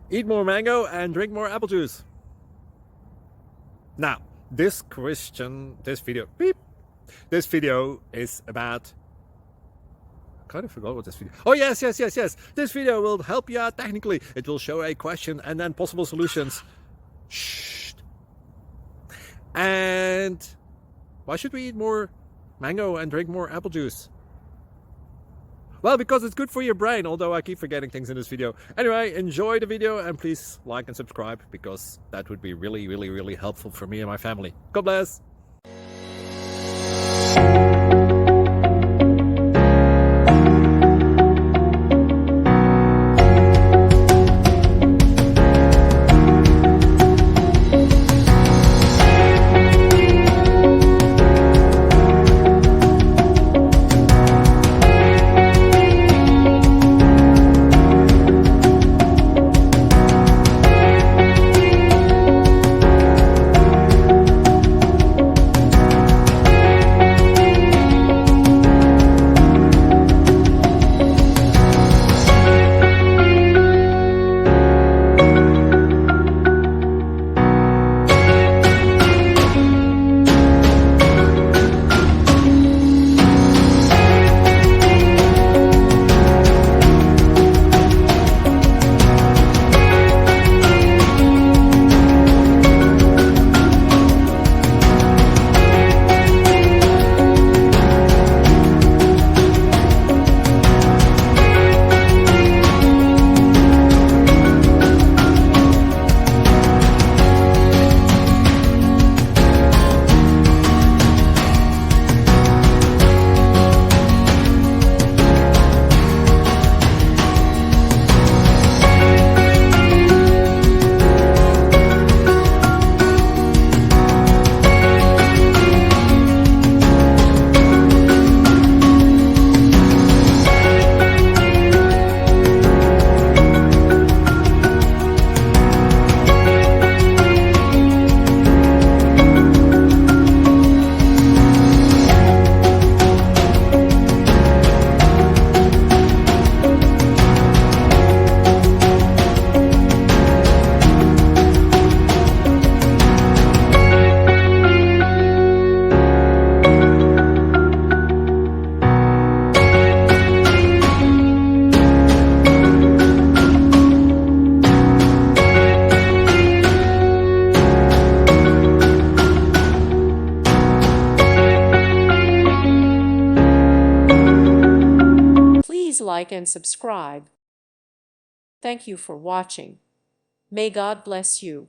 Eat more mango and drink more apple juice. Now, this video is about, I kind of forgot what this video. Oh, yes. This video will help you out technically. It will show a question and then possible solutions. Shh. And why should we eat more mango and drink more apple juice? Well, because it's good for your brain, although I keep forgetting things in this video. Anyway, enjoy the video and please like and subscribe, because that would be really helpful for me and my family. God bless! Please like and subscribe. Thank you for watching. May God bless you.